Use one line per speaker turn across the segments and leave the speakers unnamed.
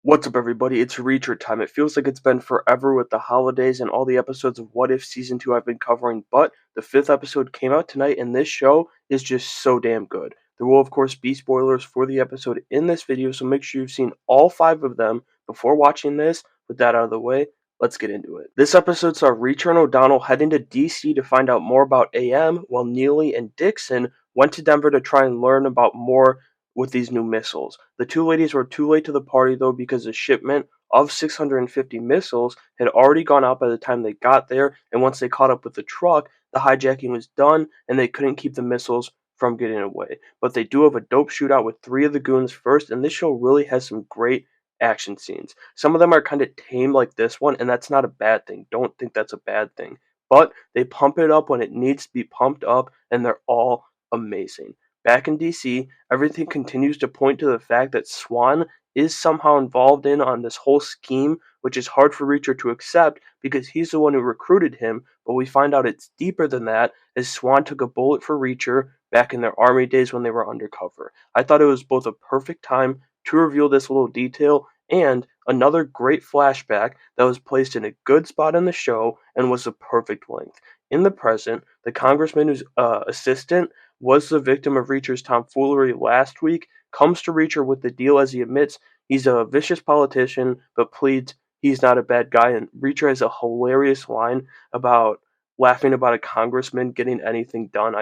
What's up, everybody? It's Reacher time. It feels like it's been forever with the holidays and all the episodes of What If Season 2 I've been covering, but the fifth episode came out tonight, and this show is just so damn good. There will, of course, be spoilers for the episode in this video, so make sure you've seen all five of them before watching this. With that out of the way, let's get into it. This episode saw Reacher and O'Donnell heading to DC to find out more about AM, while Neely and Dixon went to Denver to try and learn about more with these new missiles. The two ladies were too late to the party though because the shipment of 650 missiles had already gone out by the time they got there, and once they caught up with the truck, the hijacking was done and they couldn't keep the missiles from getting away. But they do have a dope shootout with three of the goons first, and this show really has some great action scenes. Some of them are kind of tame like this one, and that's not a bad thing. Don't think that's a bad thing. But they pump it up when it needs to be pumped up, and they're all amazing. Back in DC, everything continues to point to the fact that Swan is somehow involved in on this whole scheme, which is hard for Reacher to accept because he's the one who recruited him, but we find out it's deeper than that as Swan took a bullet for Reacher back in their army days when they were undercover. I thought it was both a perfect time to reveal this little detail and another great flashback that was placed in a good spot in the show and was the perfect length. In the present, the congressman whose assistant was the victim of Reacher's tomfoolery last week, comes to Reacher with the deal as he admits he's a vicious politician but pleads he's not a bad guy. And Reacher has a hilarious line about laughing about a congressman getting anything done.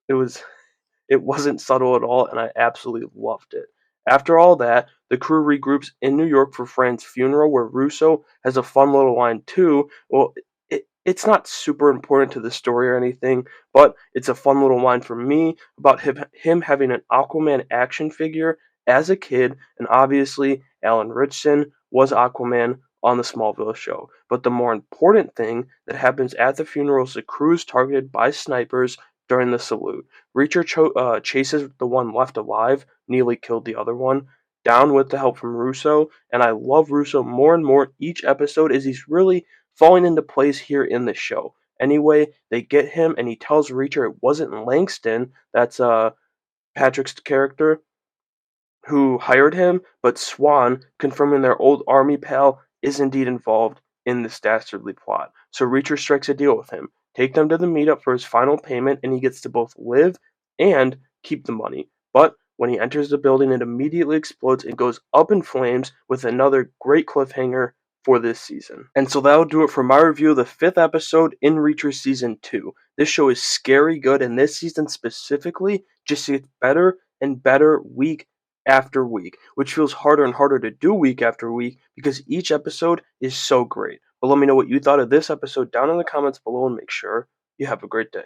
It was it wasn't subtle at all, and I absolutely loved it. After all that, the crew regroups in New York for Fran's funeral, where Russo has a fun little line too. Well, it's not super important to the story or anything, but it's a fun little line for me about him having an Aquaman action figure as a kid, and obviously Alan Ritchson was Aquaman on the Smallville show. But the more important thing that happens at the funeral is the crew is targeted by snipers during the salute. Reacher chases the one left alive. Neely killed the other one. Down with the help from Russo, and I love Russo more and more each episode as he's really falling into place here in the show. Anyway, they get him, and he tells Reacher it wasn't Langston, that's Patrick's character, who hired him, but Swan, confirming their old army pal, is indeed involved in this dastardly plot. So Reacher strikes a deal with him. Take them to the meetup for his final payment, and he gets to both live and keep the money. But when he enters the building, it immediately explodes and goes up in flames with another great cliffhanger for this season. And so that'll do it for my review of the fifth episode in Reacher Season 2. This show is scary good, and this season specifically just gets better and better week after week, which feels harder and harder to do week after week because each episode is so great. But let me know what you thought of this episode down in the comments below, and make sure you have a great day.